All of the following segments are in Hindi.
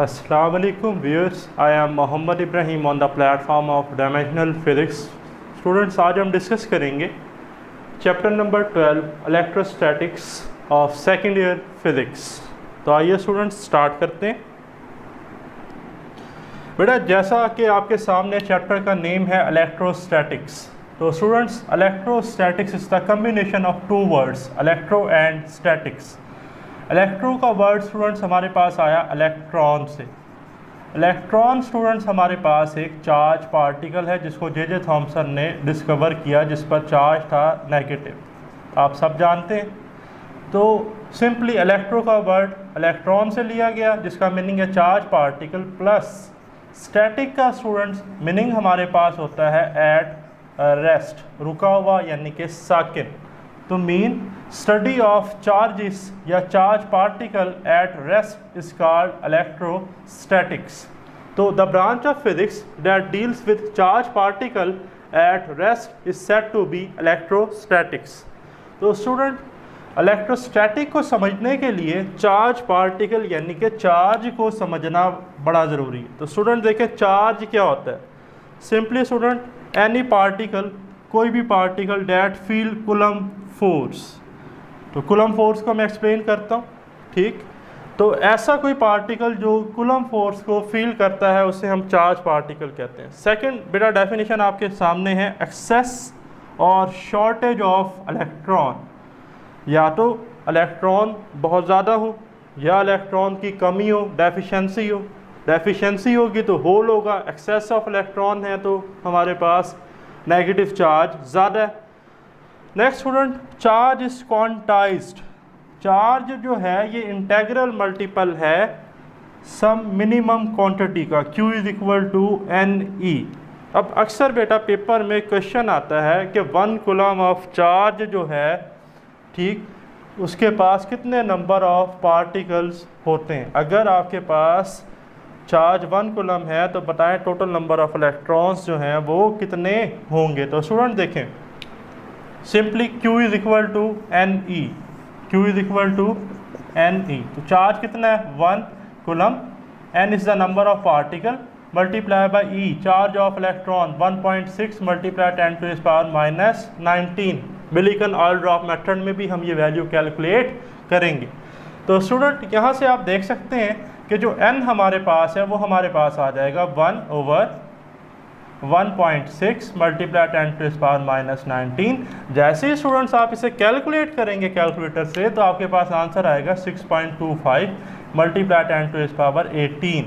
Assalamu alaikum viewers, I am Mohammad Ibrahim on the platform of Dimensional Physics. Students, आज हम डिस्कस करेंगे chapter number 12 electrostatics of second year physics. तो आइए स्टूडेंट्स स्टार्ट करते हैं। बेटा जैसा कि आपके सामने चैप्टर का नेम है इलेक्ट्रोस्टैटिक्स, तो students electrostatics is the combination of two words electro and statics. Electro का वर्ड स्टूडेंट्स हमारे पास आया इलेक्ट्रॉन से। इलेक्ट्रॉन स्टूडेंट्स हमारे पास एक चार्ज पार्टिकल है जिसको जे थॉमसन ने डिस्कवर किया, जिस पर चार्ज था नेगेटिव, आप सब जानते हैं। तो सिंपली इलेक्ट्रो का वर्ड इलेक्ट्रॉन से लिया गया जिसका मीनिंग है चार्ज पार्टिकल, प्लस स्टैटिक का स्टूडेंट्स मीनिंग हमारे पास होता है एट रेस्ट, रुका हुआ यानी कि साकिन। तो मीन स्टडी ऑफ चार्जेस या charge particle at rest is called electrostatics. तो the branch of physics that deals with charge particle at rest is said to be electrostatics. तो स्टूडेंट इलेक्ट्रोस्टैटिक को समझने के लिए चार्ज पार्टिकल यानी कि चार्ज को समझना बड़ा ज़रूरी है। तो स्टूडेंट देखें चार्ज क्या होता है। सिंपली स्टूडेंट एनी पार्टिकल, कोई भी particle that feel coulomb force. तो कूलम फोर्स को मैं एक्सप्लेन करता हूँ, ठीक। तो ऐसा कोई पार्टिकल जो कूलम फोर्स को फील करता है उसे हम चार्ज पार्टिकल कहते हैं। सेकंड बेटा डेफिनेशन आपके सामने है एक्सेस और शॉर्टेज ऑफ इलेक्ट्रॉन। या तो इलेक्ट्रॉन बहुत ज़्यादा हो या इलेक्ट्रॉन की कमी हो, डेफिशिएंसी हो। डेफिशिएंसी होगी तो होल होगा, एक्सेस ऑफ इलेक्ट्रॉन है तो हमारे पास नेगेटिव चार्ज ज़्यादा है। Next student charge is quantised. Charge जो है ये इंटेग्रल मल्टीपल है सम मिनिमम क्वांटिटी का, Q is equal to NE। अब अक्सर बेटा पेपर में क्वेश्चन आता है कि 1 कूलम ऑफ चार्ज जो है, ठीक, उसके पास कितने नंबर ऑफ पार्टिकल्स होते हैं। अगर आपके पास चार्ज 1 कूलम है तो बताएं टोटल नंबर ऑफ इलेक्ट्रॉन्स जो हैं वो कितने होंगे। तो स्टूडेंट देखें simply Q is equal to NE, Q is equal to NE। तो चार्ज कितना है 1 coulomb, N is the number of particle multiply by E, charge of electron 1.6 multiply 10 to the power minus 19। Millikan oil drop method में भी हम ये वैल्यू कैलकुलेट करेंगे। तो स्टूडेंट यहाँ से आप देख सकते हैं कि जो N हमारे पास है वो हमारे पास आ जाएगा 1/1.6 multiply 10 to the power minus 19। जैसे ही स्टूडेंट्स आप इसे कैलकुलेट करेंगे कैलकुलेटर से तो आपके पास आंसर आएगा 6.25 मल्टीप्लाई 10 टू द पावर 18।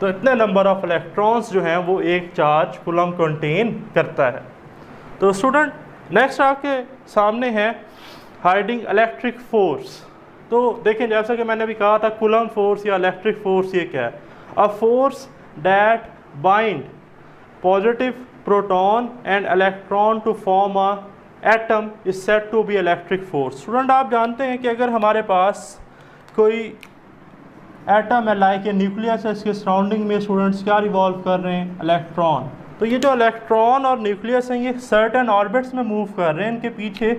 तो इतने नंबर ऑफ इलेक्ट्रॉन्स जो हैं वो एक चार्ज कूलम कंटेन करता है। तो स्टूडेंट नेक्स्ट आपके सामने है हाइडिंग इलेक्ट्रिक फोर्स। तो देखें जैसा कि मैंने अभी कहा था कूलम फोर्स या इलेक्ट्रिक फोर्स ये क्या है। A force that bind positive proton and electron to form a atom is said to be electric force. Student आप जानते हैं कि अगर हमारे पास कोई एटम है लाइक ये न्यूक्लियस है, इसके सराउंडिंग में स्टूडेंट्स क्या रिवॉल्व कर रहे हैं, इलेक्ट्रॉन। तो ये जो इलेक्ट्रॉन और न्यूक्लियस हैं ये सर्टेन ऑर्बिट्स में मूव कर रहे हैं। इनके पीछे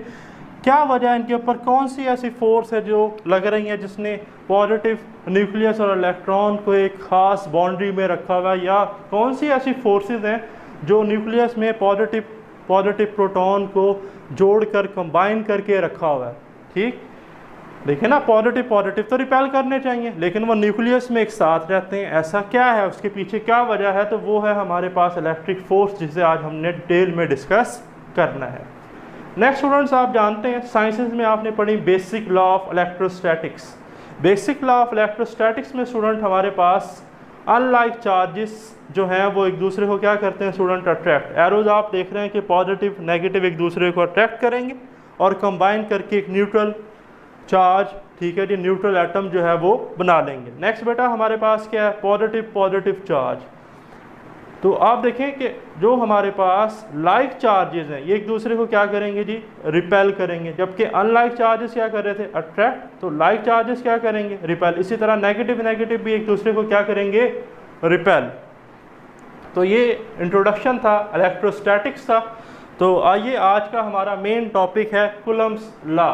क्या वजह है, इनके ऊपर कौन सी ऐसी फोर्स है जो लग रही है जिसने पॉजिटिव न्यूक्लियस और इलेक्ट्रॉन को एक ख़ास बाउंड्री में रखा हुआ है, या कौन सी ऐसी फोर्सेस हैं जो न्यूक्लियस में पॉजिटिव प्रोटॉन को जोड़कर कंबाइन करके रखा हुआ है। ठीक, देखिए ना पॉजिटिव तो रिपेल करने चाहिए लेकिन वो न्यूक्लियस में एक साथ रहते हैं। ऐसा क्या है, उसके पीछे क्या वजह है, तो वो है हमारे पास इलेक्ट्रिक फोर्स, जिसे आज हमने डिटेल में डिस्कस करना है। नेक्स्ट स्टूडेंट्स आप जानते हैं साइंसेज में आपने पढ़ी basic law of electrostatics. Basic law of electrostatics में स्टूडेंट हमारे पास अनलाइक चार्जेस जो हैं वो एक दूसरे को क्या करते हैं स्टूडेंट, अट्रैक्ट। एरोज आप देख रहे हैं कि पॉजिटिव नेगेटिव एक दूसरे को अट्रैक्ट करेंगे और कंबाइन करके एक न्यूट्रल चार्ज, ठीक है जी, न्यूट्रल एटम जो है वो बना लेंगे। नेक्स्ट बेटा हमारे पास क्या है, पॉजिटिव चार्ज। तो आप देखें कि जो हमारे पास लाइक चार्जेस हैं ये एक दूसरे को क्या करेंगे जी, रिपेल करेंगे, जबकि अनलाइक चार्जेस क्या कर रहे थे, अट्रैक्ट। तो लाइक चार्जेस क्या करेंगे, रिपेल। इसी तरह नेगेटिव भी एक दूसरे को क्या करेंगे, रिपेल। तो ये इंट्रोडक्शन था, इलेक्ट्रोस्टैटिक्स था। तो आइए आज का हमारा मेन टॉपिक है कूलम्स लॉ।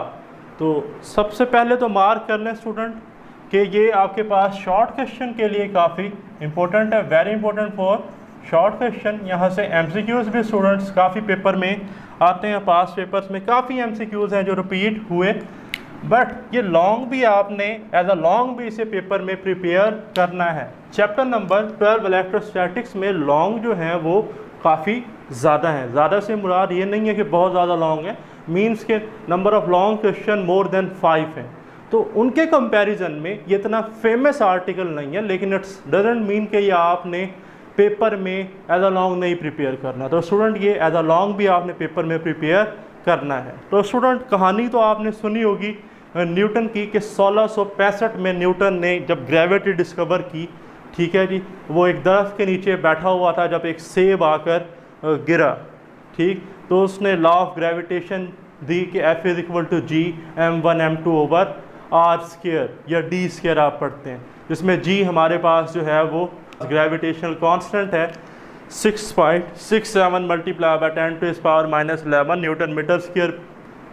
तो सबसे पहले तो मार्क कर लें स्टूडेंट कि ये आपके पास शॉर्ट क्वेश्चन के लिए काफ़ी इंपॉर्टेंट है, very important for short question. यहाँ से एमसीक्यूज़ भी स्टूडेंट्स काफ़ी पेपर में आते हैं, पास पेपर्स में काफ़ी एमसीक्यूज़ हैं जो रिपीट हुए, बट ये लॉन्ग भी आपने एज अ लॉन्ग भी इसे पेपर में प्रिपेयर करना है। चैप्टर नंबर 12 इलेक्ट्रोस्टैटिक्स में लॉन्ग जो हैं वो काफ़ी ज़्यादा हैं। ज़्यादा से मुराद ये नहीं है कि बहुत ज़्यादा लॉन्ग है, मीन्स के number of long question more than 5 हैं। तो उनके कंपैरिजन में ये इतना फेमस आर्टिकल नहीं है, लेकिन इट्स डजंट मीन कि ये आपने पेपर में एज अ लॉन्ग नहीं प्रिपेयर करना। तो स्टूडेंट ये एज अ लॉन्ग भी आपने पेपर में प्रिपेयर करना है। तो स्टूडेंट कहानी तो आपने सुनी होगी न्यूटन की कि 1665 में न्यूटन ने जब ग्रेविटी डिस्कवर की, ठीक है जी, वो एक दरख्त के नीचे बैठा हुआ था जब एक सेब आकर गिरा, ठीक, तो उसने लॉ ऑफ ग्रेविटेशन दी कि F = G m1 m2 over r square या डी स्क्वायर आप पढ़ते हैं, जिसमें G हमारे पास जो है वो ग्रेविटेशनल कांस्टेंट है 6.67 multiply by 10⁻⁻11 newton metre square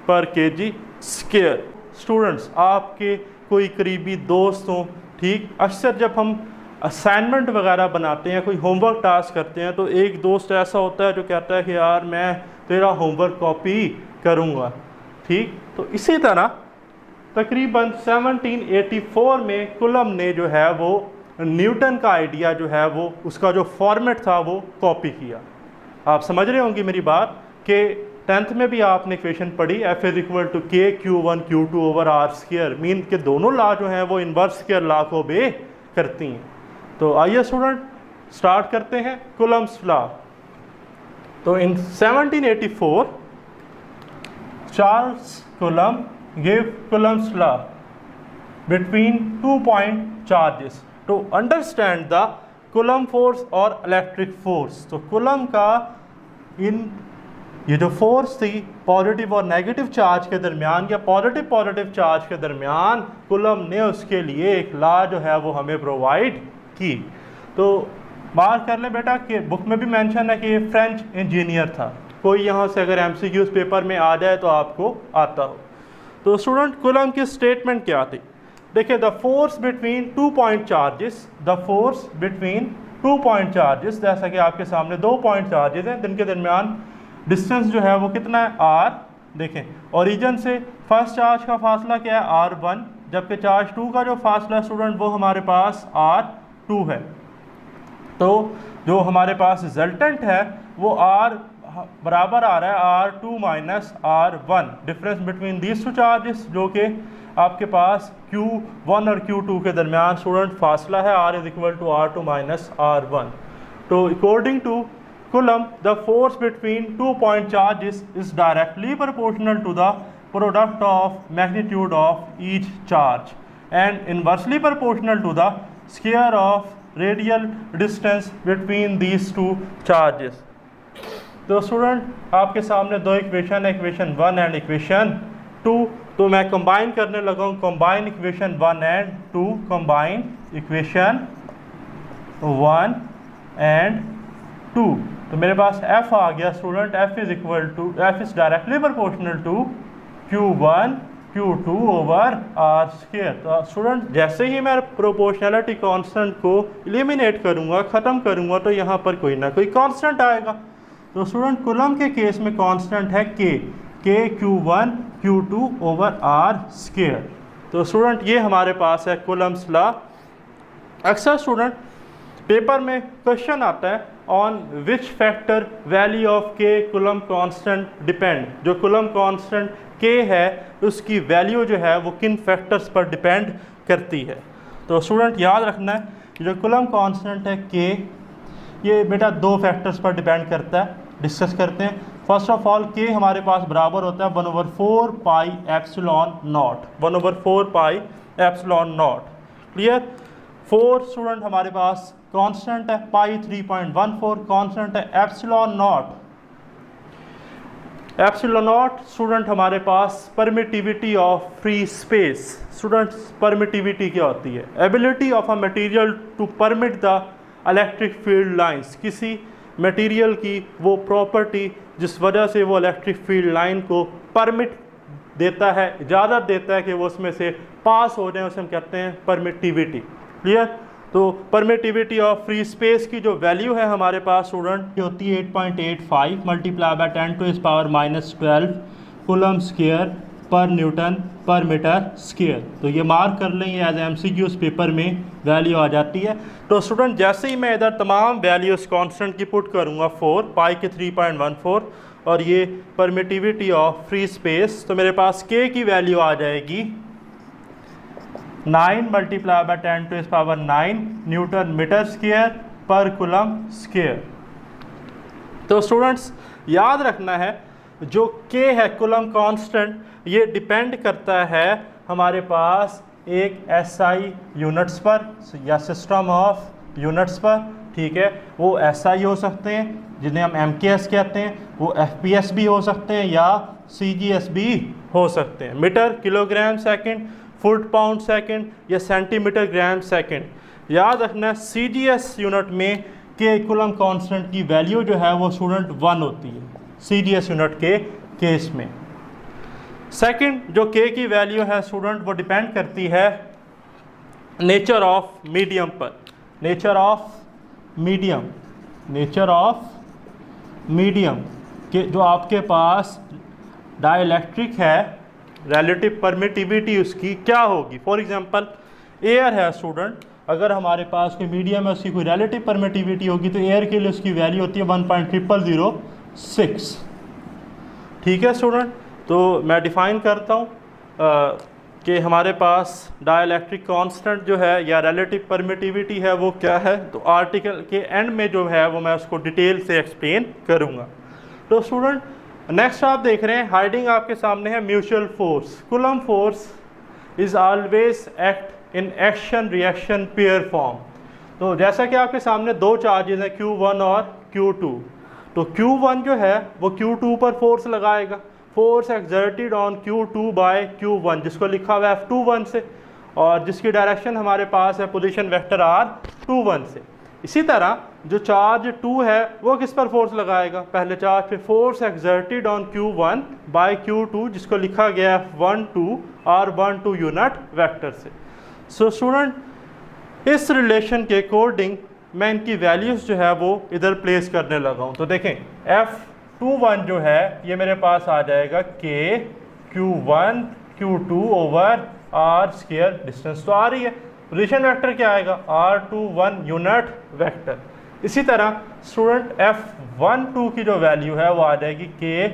per kg square. Students आपके कोई करीबी दोस्त हों, ठीक, अक्सर जब हम असाइनमेंट वगैरह बनाते हैं, कोई होमवर्क टास्क करते हैं, तो एक दोस्त ऐसा होता है जो कहता है कि यार मैं तेरा होमवर्क कॉपी करूँगा, ठीक। तो इसी तरह तकरीबन 1784 में कुलम ने जो है वो न्यूटन का आइडिया जो है वो उसका जो फॉर्मेट था वो कॉपी किया। आप समझ रहे होंगे मेरी बात कि 10th में भी आपने इक्वेशन पढ़ी F = K Q1 Q2 over r square, mean के दोनों लॉ जो हैं वो इन्वर्स स्क्वायर लॉ को बे करती हैं। तो आइए स्टूडेंट स्टार्ट करते हैं कुलम्स लॉ। तो इन 1784 Charles coulomb gave Coulomb's law between 2 point charges to understand the Coulomb force और electric force। तो कुलम का इन ये जो फोर्स थी पॉजिटिव और नेगेटिव चार्ज के दरमियान या पॉजिटिव चार्ज के दरमियान, कुलम ने उसके लिए एक लॉ जो है वो हमें प्रोवाइड की। तो मार्क कर लें बेटा कि बुक में भी मेंशन है कि ये फ्रेंच इंजीनियर था। कोई यहाँ से अगर एमसीक्यूज़ पेपर में आ जाए तो आपको आता हो। तो स्टूडेंट कुलम की स्टेटमेंट क्या थी? देखिए, the force between 2 point charges, the force between 2 point charges, जैसा कि आपके सामने 2 पॉइंट चार्जेस हैं जिनके दरमियान डिस्टेंस जो है वो कितना है r। देखें, ओरिजिन से फर्स्ट चार्ज का फासला क्या है r1, जबकि चार्ज 2 का जो फासला स्टूडेंट वो हमारे पास r2 है। तो जो हमारे पास रिजल्टेंट है वो r बराबर आ रहा है r2 minus r1, difference between these two charges, जो कि आपके पास Q1 और Q2 के दरमियान स्टूडेंट फासला है r = r2 माइनस r1। तो according to Coulomb, the force between 2 point charges is directly proportional to the product of magnitude of each charge and inversely proportional to the square of radial distance between these two charges। तो स्टूडेंट आपके सामने दो इक्वेशन है, इक्वेशन 1 एंड इक्वेशन 2। तो मैं कंबाइन करने लगा हूँ, combine equation 1 and 2, combine equation 1 and 2। तो मेरे पास f आ गया student, f is directly proportional to Q1 Q2 over r square. तो स्टूडेंट जैसे ही मैं प्रोपोर्शनलिटी कांस्टेंट को एलिमिनेट करूंगा, ख़त्म करूंगा, तो यहाँ पर कोई ना कोई कांस्टेंट आएगा। तो स्टूडेंट कुलम के केस में कांस्टेंट है k Q1 Q2 over r square. तो स्टूडेंट ये हमारे पास है कुलम्स लॉ। अक्सर स्टूडेंट पेपर में क्वेश्चन आता है on which factor value of के कुलम कांस्टेंट डिपेंड। जो कुलम कांस्टेंट के है उसकी वैल्यू जो है वो किन फैक्टर्स पर डिपेंड करती है। तो स्टूडेंट याद रखना है जो कुलम कांस्टेंट है के, ये बेटा दो फैक्टर्स पर डिपेंड करता है। डिस्कस करते हैं। फर्स्ट ऑफ ऑल के हमारे पास बराबर होता है 1/4 pi epsilon naught, 1/4 pi epsilon naught. Clear. 4 student हमारे पास कांस्टेंट है, पाई 3.14 कांस्टेंट है। Epsilon naught, epsilon naught student हमारे पास permittivity of free space. Students permittivity क्या होती है? Ability of a material to permit the electric field lines. किसी मटेरियल की वो प्रॉपर्टी जिस वजह से वो इलेक्ट्रिक फील्ड लाइन को परमिट देता है, इजाज़त देता है कि वो उसमें से पास हो जाए, उसे हम कहते हैं परमिटिविटी। क्लियर? तो परमिटिविटी ऑफ फ्री स्पेस की जो वैल्यू है हमारे पास स्टूडेंट ये होती है 8.85 मल्टीप्लाई बाय 10⁻⁻12 कूलम स्क्वायर पर न्यूटन पर मीटर स्क्वायर। तो ये मार्क कर लें, ये एज MCQs पेपर में वैल्यू आ जाती है। तो स्टूडेंट जैसे ही मैं इधर तमाम वैल्यूज़ कांस्टेंट की पुट करूँगा 4 पाई के 3.14 और ये परमिटिविटी ऑफ फ्री स्पेस, तो मेरे पास K की वैल्यू आ जाएगी 9 multiply by 10⁻9 newton metre square per coulomb square. तो स्टूडेंट्स याद रखना है जो K है कूलम कांस्टेंट, ये डिपेंड करता है हमारे पास एक SI यूनिट्स पर या सिस्टम ऑफ यूनिट्स पर। ठीक है, वो SI हो सकते हैं जिन्हें हम MKS कहते हैं, वो FPS भी हो सकते हैं या CGS भी हो सकते हैं। Metre kilogram second, foot pound second या सेंटीमीटर ग्राम सेकंड। याद रखना CGS यूनिट में K कूलम कांस्टेंट की वैल्यू जो है वो स्टूडेंट 1 होती है CGS यूनिट के केस में। सेकंड जो K की वैल्यू है स्टूडेंट वो डिपेंड करती है नेचर ऑफ मीडियम पर। नेचर ऑफ मीडियम के जो आपके पास डाइलेक्ट्रिक है, रिलेटिव परमिटिविटी उसकी क्या होगी। फॉर एग्जांपल एयर है स्टूडेंट, अगर हमारे पास कोई मीडियम है उसकी कोई रिलेटिव परमिटिविटी होगी तो एयर के लिए उसकी वैल्यू होती है 1.0006। ठीक है स्टूडेंट, तो मैं डिफ़ाइन करता हूँ कि हमारे पास डाइलेक्ट्रिक कांस्टेंट जो है या रिलेटिव परमिटिविटी है वो क्या है। तो आर्टिकल के एंड में जो है वो मैं उसको डिटेल से एक्सप्लेन करूँगा। तो स्टूडेंट नेक्स्ट आप देख रहे हैं हाइडिंग आपके सामने है mutual force. Coulomb force is always act in action reaction pair form. तो जैसा कि आपके सामने दो चार्जेस हैं Q1 और Q2, तो Q1 जो है वो Q2 पर फोर्स लगाएगा, force exerted on Q2 bye Q1 जिसको लिखा हुआ है F21 से, और जिसकी डायरेक्शन हमारे पास है पोजीशन वेक्टर R21 से। इसी तरह जो चार्ज 2 है वो किस पर फोर्स लगाएगा, पहले चार्ज पे force exerted on Q1 bye Q2 जिसको लिखा गया है F12 R12 यूनिट वेक्टर से। सो स्टूडेंट इस रिलेशन के अकॉर्डिंग मैं इनकी वैल्यूज़ जो है वो इधर प्लेस करने लगा हूँ। तो देखें F21 जो है ये मेरे पास आ जाएगा K Q1 Q2 over R square, distance तो आ रही है, पोजीशन वेक्टर क्या आएगा R21 यूनिट वेक्टर। इसी तरह स्टूडेंट F12 की जो वैल्यू है वो आ जाएगी K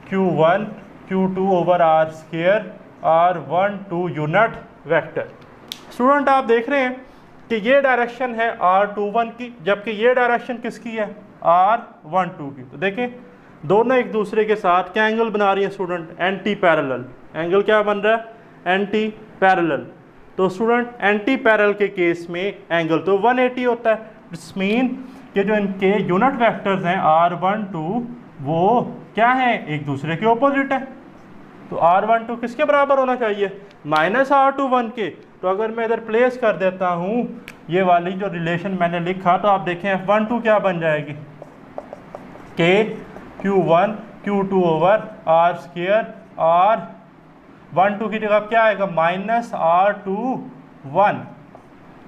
Q1 Q2 over R square R12 unit vector. Student आप देख रहे हैं कि ये डायरेक्शन है R21 की, जबकि ये डायरेक्शन किसकी है R12 की। तो देखें दोनों एक दूसरे के साथ क्या एंगल बना रही है स्टूडेंट, एंटी पैरेलल। एंगल क्या बन रहा है, एंटी पैरेलल। तो स्टूडेंट एंटी पैरेलल के केस में एंगल तो 180 होता है। इट्स मीन कि जो इनके यूनिट वेक्टर्स हैं R12 वो क्या है, एक दूसरे के ऑपोजिट है। तो R12 किसके बराबर होना चाहिए, -R21 के। तो अगर मैं इधर प्लेस कर देता हूँ ये वाली जो रिलेशन मैंने लिखा, तो आप देखें F12 क्या बन जाएगी, K Q1 Q2 over R square R12 की जगह क्या आएगा -R21।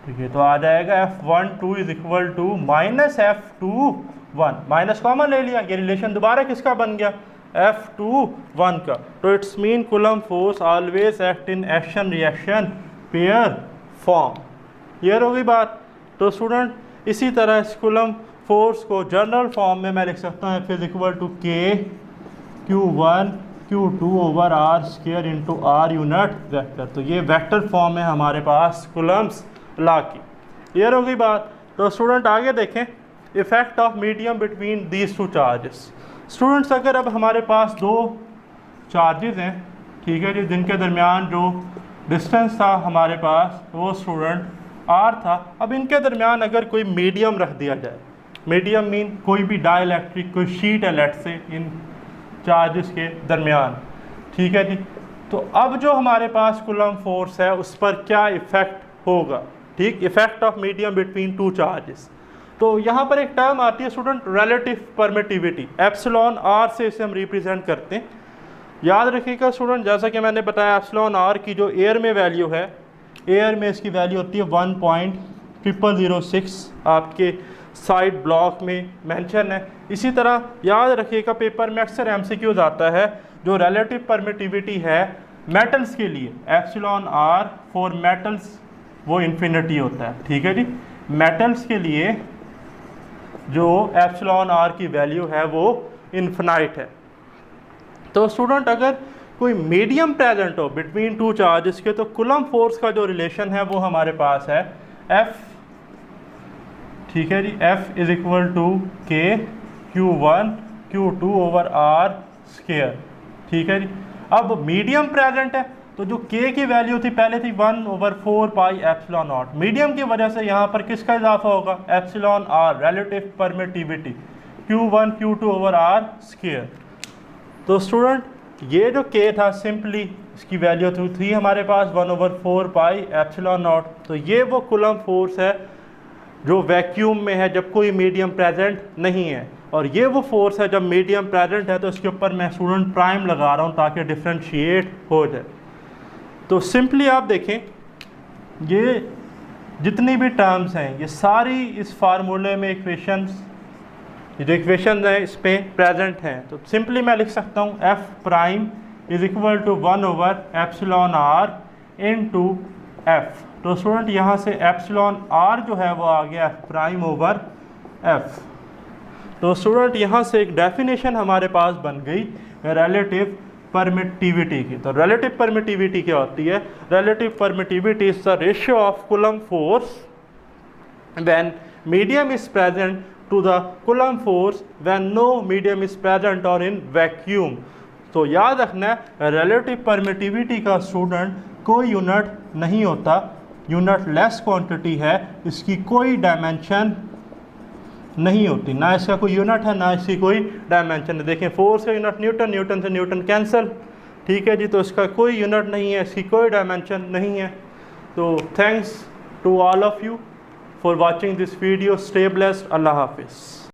ठीक है, तो आ जाएगा F12 is equal to -F21, minus common ले लिया, ये रिलेशन दोबारा किसका बन गया F21 का। तो it's mean coulomb force always act in action reaction pair form. Clear हो गई बात। तो स्टूडेंट इसी तरह इस कूलम फोर्स को जनरल फॉर्म में मैं लिख सकता हूँ F is equal to K Q1 Q2 over R square into R unit vector. तो ये वेक्टर फॉर्म है हमारे पास कूलम्स लॉ की। क्लियर हो गई बात। तो स्टूडेंट आगे देखें effect of medium between these two charges. Students अगर अब हमारे पास दो चार्जेस हैं, ठीक है जी, जिनके दरमियान जो डिस्टेंस था हमारे पास वो स्टूडेंट R था। अब इनके दरमियान अगर कोई मीडियम रख दिया जाए, मीडियम मीन कोई भी डाइलेक्ट्रिक कोई शीट है लेट से इन चार्जेस के दरमियान, ठीक है जी, तो अब जो हमारे पास कूलम फोर्स है उस पर क्या इफ़ेक्ट होगा। ठीक, effect of medium between two charges. तो यहाँ पर एक टर्म आती है student relative permittivity, epsilon R से इसे हम रिप्रेजेंट करते हैं। याद रखिएगा स्टूडेंट, जैसा कि मैंने बताया एप्सिलॉन आर की जो एयर में वैल्यू है, एयर में इसकी वैल्यू होती है 1.0006, आपके साइड ब्लॉक में मेंशन है। इसी तरह याद रखिएगा पेपर में अक्सर एमसीक्यूज आता है, जो रिलेटिव परमिटिविटी है मेटल्स के लिए, एप्सिलॉन आर फॉर मेटल्स वो इन्फिनिटी होता है। ठीक है जी, मेटल्स के लिए जो एप्सिलॉन आर की वैल्यू है वो इन्फिनाइट है। तो स्टूडेंट अगर कोई मीडियम प्रेजेंट हो बिटवीन टू चार्जेस के, तो कूलम्ब फोर्स का जो रिलेशन है वो हमारे पास है F, ठीक है जी, F इज इक्वल टू के Q1 Q2 over R square. ठीक है जी, अब मीडियम प्रेजेंट है तो जो K की वैल्यू थी पहले थी 1/4 पाई एप्सिलॉन नॉट, मीडियम की वजह से यहाँ पर किसका इजाफा होगा, epsilon R relative permittivity Q1 Q2 over R square. तो स्टूडेंट ये जो K था सिंपली इसकी वैल्यू थी हमारे पास 1/4 पाई एप्सिलॉन नॉट। तो ये वो कूलम्ब फोर्स है जो वैक्यूम में है जब कोई मीडियम प्रेजेंट नहीं है, और ये वो फोर्स है जब मीडियम प्रेजेंट है। तो इसके ऊपर मैं स्टूडेंट प्राइम लगा रहा हूँ ताकि डिफ्रेंशिएट हो जाए। तो सिंपली आप देखें ये जितनी भी टर्म्स हैं ये सारी इस फार्मूले में इक्वेशंस, ये जो इक्वेशन है इस पे प्रेजेंट हैं। तो सिंपली मैं लिख सकता हूँ F prime is equal to 1/एप्सिलॉन R इनटू F। तो स्टूडेंट यहाँ से एप्सिलॉन R जो है वो आ गया F प्राइम ओवर F। तो स्टूडेंट यहाँ से एक डेफिनेशन हमारे पास बन गई रिलेटिव परमिटिविटी की। तो रिलेटिव परमिटिविटी क्या होती है, relative permittivity is the ratio of coulomb force when medium is present to the Coulomb force when no medium is present or in vacuum। तो याद रखना है relative permittivity का स्टूडेंट कोई यूनिट नहीं होता, यूनिट लेस क्वांटिटी है, इसकी कोई डायमेंशन नहीं होती, ना इसका कोई यूनिट है ना इसकी कोई डायमेंशन है। देखें फोर्स का यूनिट न्यूटन, न्यूटन से न्यूटन कैंसिल, ठीक है जी, तो इसका कोई यूनिट नहीं है, इसकी कोई डायमेंशन नहीं है। तो thanks to all of you for watching this video. Stay blessed. Allah Hafiz.